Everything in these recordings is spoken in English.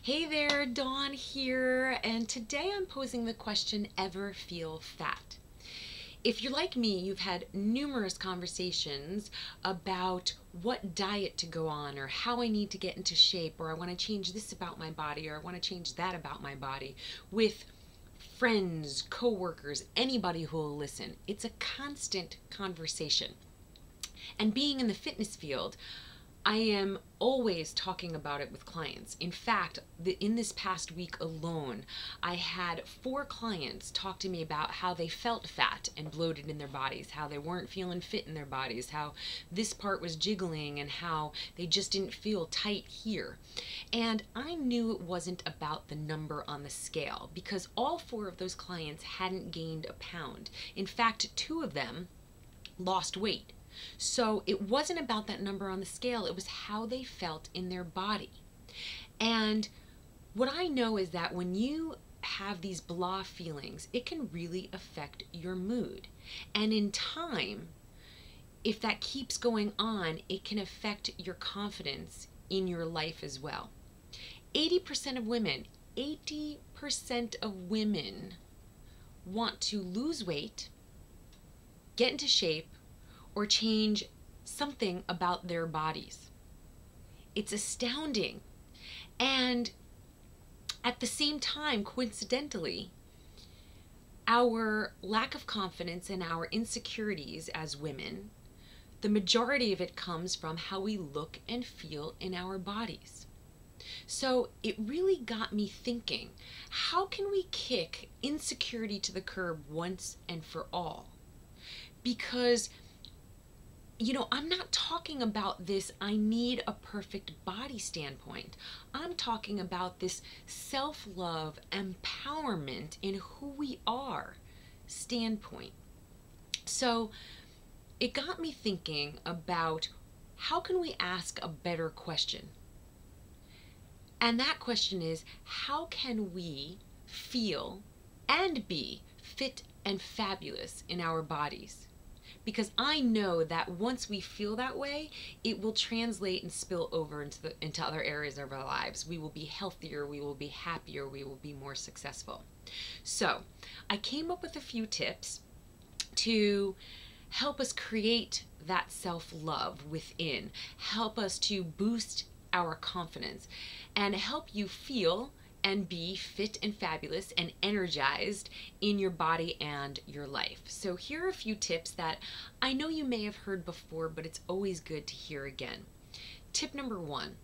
Hey there, Dawn here, and today I'm posing the question, ever feel fat? If you're like me, you've had numerous conversations about what diet to go on, or how I need to get into shape, or I want to change this about my body, or I want to change that about my body, with friends, coworkers, anybody who will listen. It's a constant conversation. And being in the fitness field, I am always talking about it with clients. In fact, in this past week alone, I had 4 clients talk to me about how they felt fat and bloated in their bodies, how they weren't feeling fit in their bodies, how this part was jiggling, and how they just didn't feel tight here. And I knew it wasn't about the number on the scale, because all 4 of those clients hadn't gained a pound. In fact, 2 of them lost weight. So it wasn't about that number on the scale, it was how they felt in their body. And what I know is that when you have these blah feelings, it can really affect your mood. And in time, if that keeps going on, it can affect your confidence in your life as well. 80% of women, 80% of women want to lose weight, get into shape, or change something about their bodies. It's astounding. And at the same time, coincidentally, our lack of confidence and our insecurities as women, the majority of it comes from how we look and feel in our bodies. So it really got me thinking, how can we kick insecurity to the curb once and for all? Because I'm not talking about this I need a perfect body standpoint. I'm talking about this self-love, empowerment in who we are standpoint. So it got me thinking about, how can we ask a better question? And that question is, how can we feel and be fit and fabulous in our bodies? Because I know that once we feel that way, it will translate and spill over into other areas of our lives. We will be healthier, we will be happier, we will be more successful. So I came up with a few tips to help us create that self-love within, help us to boost our confidence, and help you feel and be fit and fabulous and energized in your body and your life. So here are a few tips that I know you may have heard before, but it's always good to hear again. Tip number 1,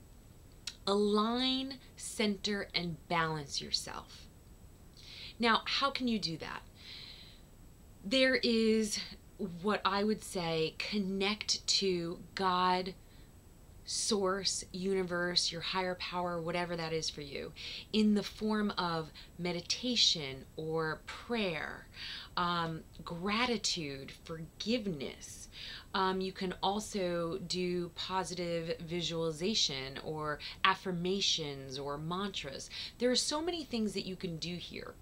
align, center, and balance yourself. Now, how can you do that? There is what I would say, connect to God, source, universe, your higher power, whatever that is for you, in the form of meditation or prayer, gratitude, forgiveness. You can also do positive visualization or affirmations or mantras. There are so many things that you can do here.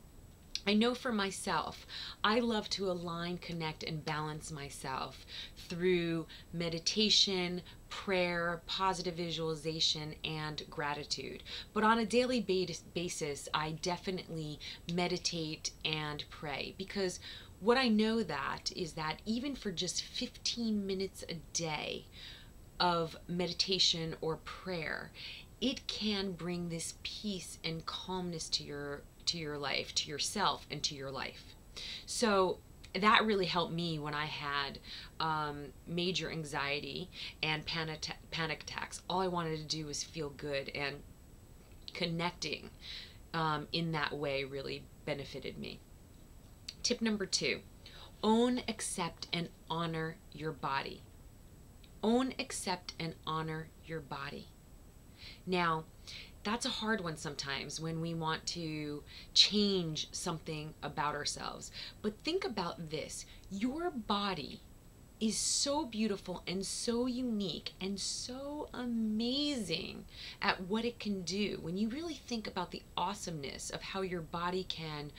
I know for myself, I love to align, connect, and balance myself through meditation, prayer, positive visualization, and gratitude. But on a daily basis, I definitely meditate and pray, because what I know that is that even for just 15 minutes a day of meditation or prayer, it can bring this peace and calmness to your life, to yourself, and to your life. So that really helped me when I had major anxiety and panic attacks. All I wanted to do was feel good, and connecting in that way really benefited me. Tip number 2, own, accept, and honor your body. Own, accept, and honor your body. Now, that's a hard one sometimes when we want to change something about ourselves. But think about this. Your body is so beautiful and so unique and so amazing at what it can do. When you really think about the awesomeness of how your body can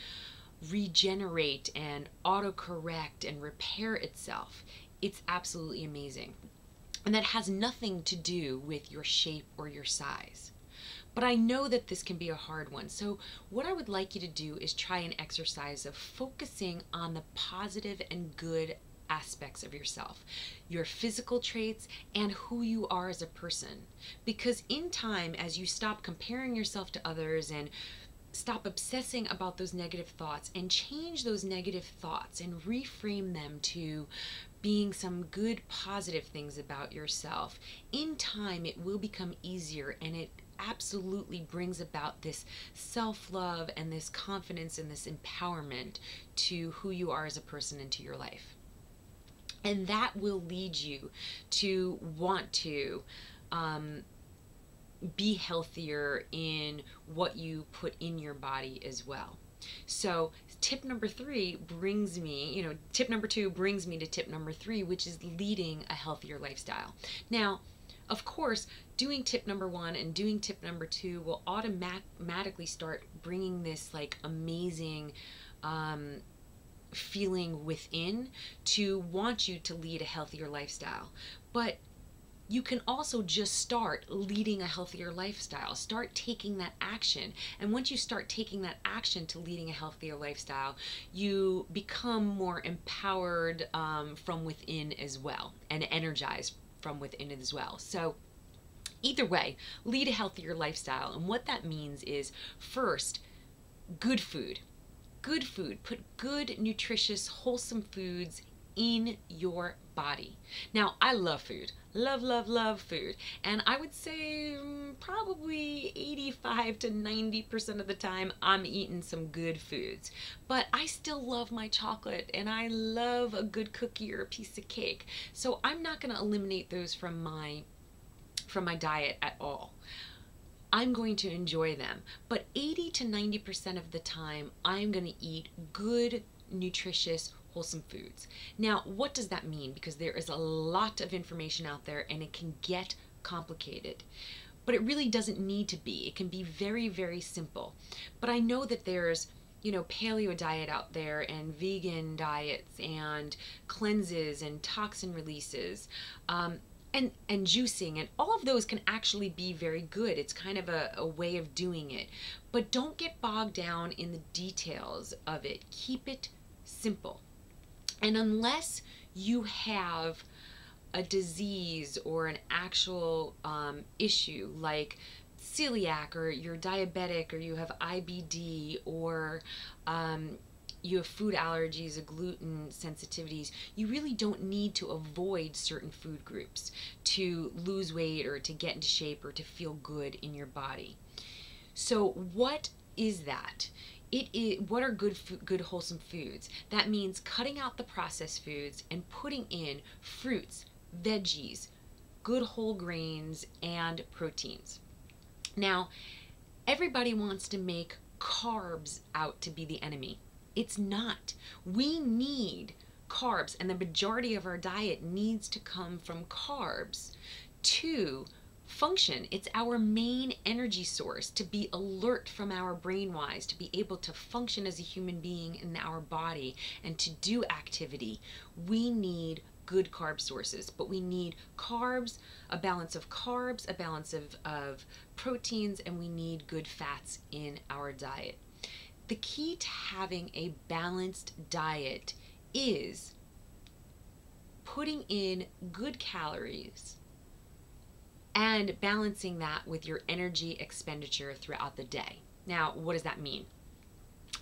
regenerate and autocorrect and repair itself, it's absolutely amazing. And that has nothing to do with your shape or your size. But I know that this can be a hard one. So what I would like you to do is try an exercise of focusing on the positive and good aspects of yourself, your physical traits, and who you are as a person. Because in time, as you stop comparing yourself to others and stop obsessing about those negative thoughts and change those negative thoughts and reframe them to being some good positive things about yourself, in time it will become easier, and it absolutely brings about this self-love and this confidence and this empowerment to who you are as a person into your life. And that will lead you to want to be healthier in what you put in your body as well. So tip number 3 brings me, tip number 2 brings me to tip number 3, which is leading a healthier lifestyle. Now, of course, doing tip number 1 and doing tip number 2 will automatically start bringing this like amazing feeling within to want you to lead a healthier lifestyle. But you can also just start leading a healthier lifestyle. Start taking that action. And once you start taking that action to leading a healthier lifestyle, you become more empowered from within as well, and energized from within as well. So either way, lead a healthier lifestyle. And what that means is, first, good food. Good food. Put good, nutritious, wholesome foods in your body. Now, I love food. Love, love, love food. And I would say probably 85 to 90% of the time I'm eating some good foods. But I still love my chocolate, and I love a good cookie or a piece of cake. So I'm not going to eliminate those from my diet at all. I'm going to enjoy them. But 80 to 90% of the time, I'm going to eat good, nutritious, wholesome foods. Now, what does that mean? Because there is a lot of information out there and it can get complicated. But it really doesn't need to be. It can be very, very simple. But I know that there's paleo diet out there, and vegan diets, and cleanses, and toxin releases, and juicing, and all of those can actually be very good. It's kind of a way of doing it. But don't get bogged down in the details of it. Keep it simple. And unless you have a disease or an actual issue like celiac, or you're diabetic, or you have IBD, or you have food allergies or gluten sensitivities, you really don't need to avoid certain food groups to lose weight or to get into shape or to feel good in your body. So what is that? What are good wholesome foods? That means cutting out the processed foods and putting in fruits, veggies, good whole grains, and proteins. Now, everybody wants to make carbs out to be the enemy. It's not. We need carbs, and the majority of our diet needs to come from carbs to function. It's our main energy source to be alert from our brain wise, to be able to function as a human being in our body and to do activity. We need good carb sources, but we need carbs, a balance of carbs, a balance of proteins, and we need good fats in our diet. The key to having a balanced diet is putting in good calories and balancing that with your energy expenditure throughout the day. Now, what does that mean?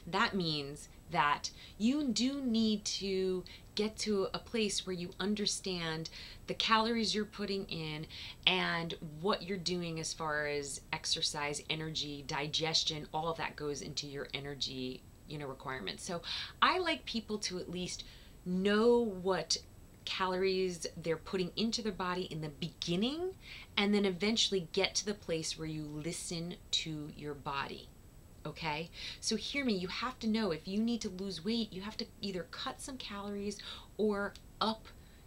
That means that you do need to get to a place where you understand the calories you're putting in and what you're doing as far as exercise, energy, digestion, all of that goes into your energy, requirements. So I like people to at least know what calories they're putting into their body in the beginning, and then eventually get to the place where you listen to your body. Okay, so hear me, you have to know if you need to lose weight, you have to either cut some calories or up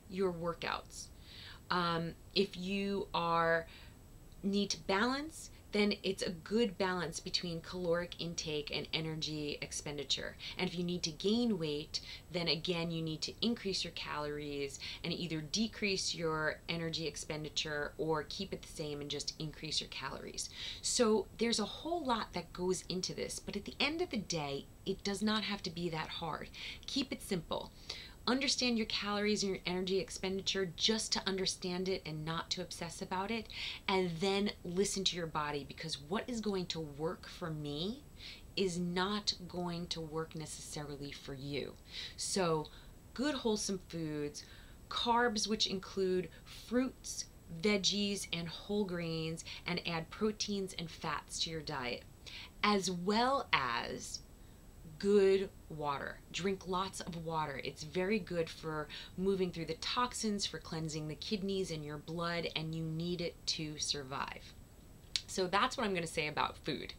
your workouts. If you need to balance, then it's a good balance between caloric intake and energy expenditure. And if you need to gain weight, then again, you need to increase your calories and either decrease your energy expenditure or keep it the same and just increase your calories. So there's a whole lot that goes into this, but at the end of the day, it does not have to be that hard. Keep it simple. Understand your calories and your energy expenditure just to understand it and not to obsess about it, and then listen to your body, because what is going to work for me is not going to work necessarily for you. So good wholesome foods, carbs, which include fruits, veggies, and whole grains, and add proteins and fats to your diet, as well as good water. Drink lots of water. It's very good for moving through the toxins, for cleansing the kidneys and your blood, and you need it to survive. So that's what I'm going to say about food.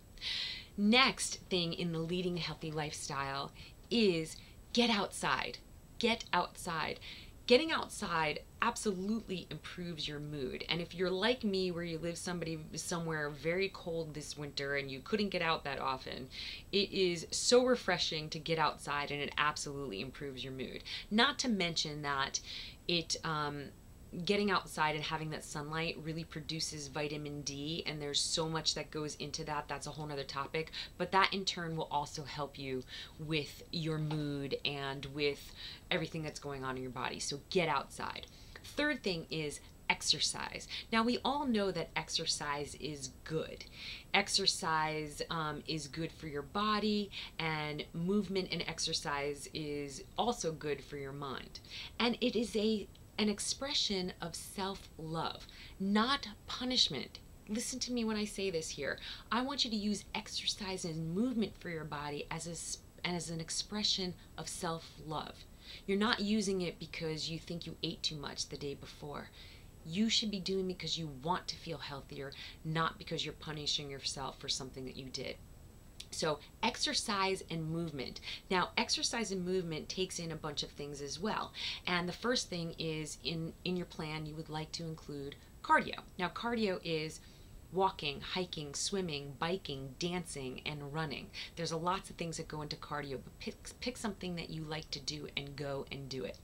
Next thing in the leading a healthy lifestyle is get outside. Get outside. Getting outside absolutely improves your mood. And if you're like me, where you live somewhere very cold this winter and you couldn't get out that often, it is so refreshing to get outside, and it absolutely improves your mood. Not to mention that getting outside and having that sunlight really produces vitamin D, and there's so much that goes into that. That's a whole nother topic, but that in turn will also help you with your mood and with everything that's going on in your body. So get outside. Third thing is exercise. Now, we all know that exercise is good. Exercise is good for your body, and movement and exercise is also good for your mind. And it is an expression of self-love, not punishment. Listen to me when I say this here. I want you to use exercise and movement for your body as an expression of self-love. You're not using it because you think you ate too much the day before. You should be doing it because you want to feel healthier, not because you're punishing yourself for something that you did. So exercise and movement. Now, exercise and movement takes in a bunch of things as well. And the first thing is in your plan, you would like to include cardio. Now, cardio is walking, hiking, swimming, biking, dancing, and running. There's lots of things that go into cardio, but pick something that you like to do and go and do it.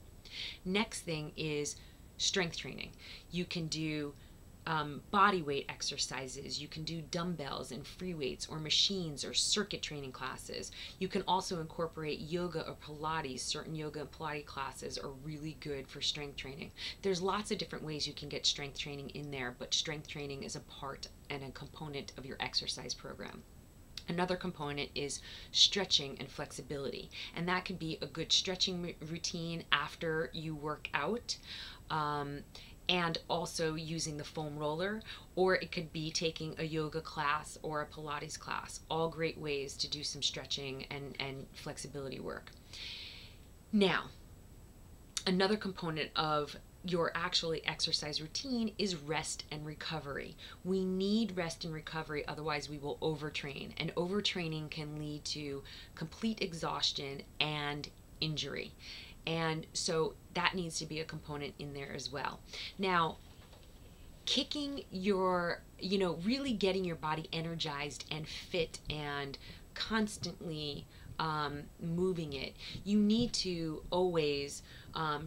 Next thing is strength training. You can do body weight exercises. You can do dumbbells and free weights or machines or circuit training classes. You can also incorporate yoga or Pilates. Certain yoga and Pilates classes are really good for strength training. There's lots of different ways you can get strength training in there, but strength training is a part and a component of your exercise program. Another component is stretching and flexibility, and that could be a good stretching routine after you work out, and also using the foam roller, or it could be taking a yoga class or a Pilates class. All great ways to do some stretching and flexibility work. Now, another component of your actually exercise routine is rest and recovery. We need rest and recovery, otherwise we will overtrain, and overtraining can lead to complete exhaustion and injury. And so that needs to be a component in there as well. Now, kicking your, really getting your body energized and fit and constantly moving it, you need to always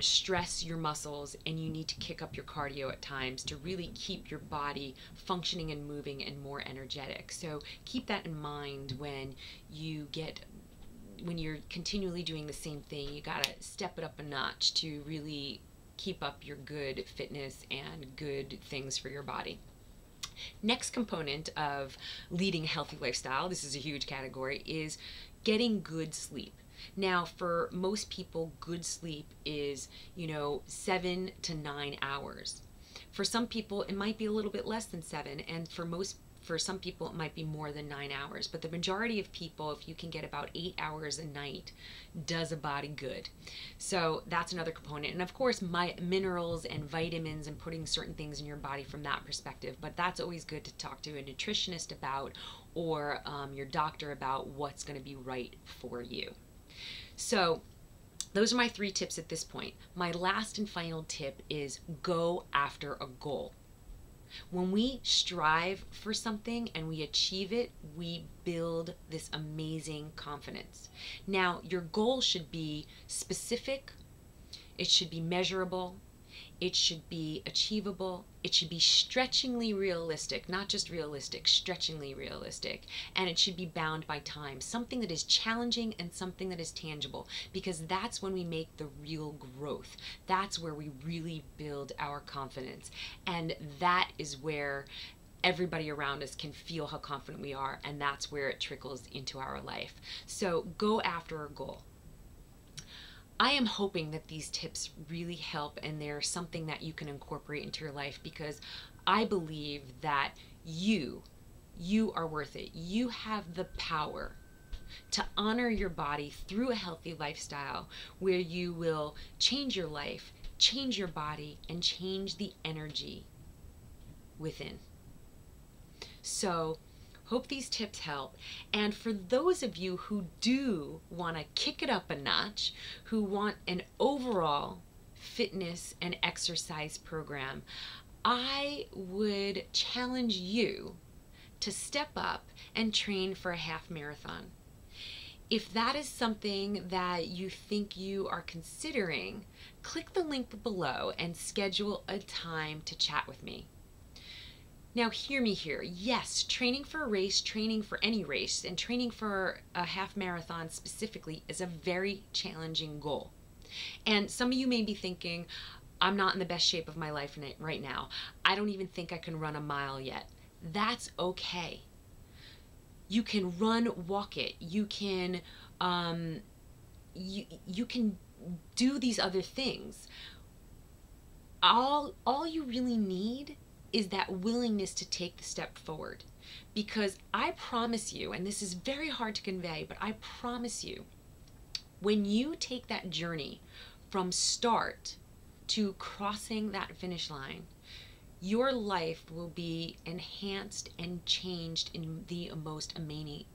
stress your muscles, and you need to kick up your cardio at times to really keep your body functioning and moving and more energetic. So keep that in mind when you're continually doing the same thing. You gotta step it up a notch to really keep up your good fitness and good things for your body. Next component of leading a healthy lifestyle, this is a huge category, is getting good sleep. Now, for most people, good sleep is, 7 to 9 hours. For some people, it might be a little bit less than 7, and for some people, it might be more than 9 hours. But the majority of people, if you can get about 8 hours a night, does a body good. So that's another component. And of course, minerals and vitamins and putting certain things in your body from that perspective. But that's always good to talk to a nutritionist about, or your doctor about what's going to be right for you. So those are my 3 tips at this point. My last and final tip is go after a goal. When we strive for something and we achieve it, we build this amazing confidence. Now, your goal should be specific, it should be measurable, it should be achievable, it should be stretchingly realistic, not just realistic, stretchingly realistic, and it should be bound by time, something that is challenging and something that is tangible, because that's when we make the real growth. That's where we really build our confidence, and that is where everybody around us can feel how confident we are, and that's where it trickles into our life. So go after a goal. I am hoping that these tips really help and they're something that you can incorporate into your life, because I believe that you are worth it. You have the power to honor your body through a healthy lifestyle where you will change your life, change your body, and change the energy within. So, hope these tips help. And for those of you who do want to kick it up a notch, who want an overall fitness and exercise program, I would challenge you to step up and train for a half marathon. If that is something that you think you are considering, click the link below and schedule a time to chat with me. Now hear me here. Yes, training for a race, training for any race, and training for a half marathon specifically is a very challenging goal. And some of you may be thinking, I'm not in the best shape of my life right now. I don't even think I can run a mile yet. That's okay. You can run, walk it. You can you can do these other things. All you really need is that willingness to take the step forward. Because I promise you, and this is very hard to convey, but I promise you, when you take that journey from start to crossing that finish line, your life will be enhanced and changed in the most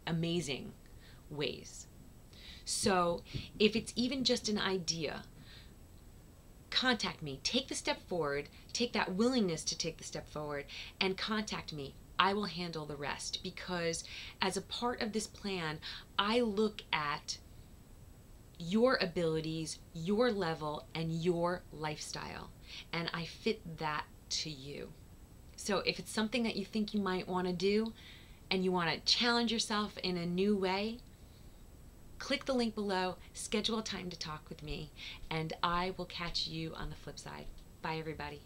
amazing ways. So if it's even just an idea, contact me. Take the step forward, take that willingness to take the step forward, and contact me. I will handle the rest, because as a part of this plan, I look at your abilities, your level, and your lifestyle, and I fit that to you. So if it's something that you think you might want to do, and you want to challenge yourself in a new way, click the link below, schedule a time to talk with me, and I will catch you on the flip side. Bye, everybody.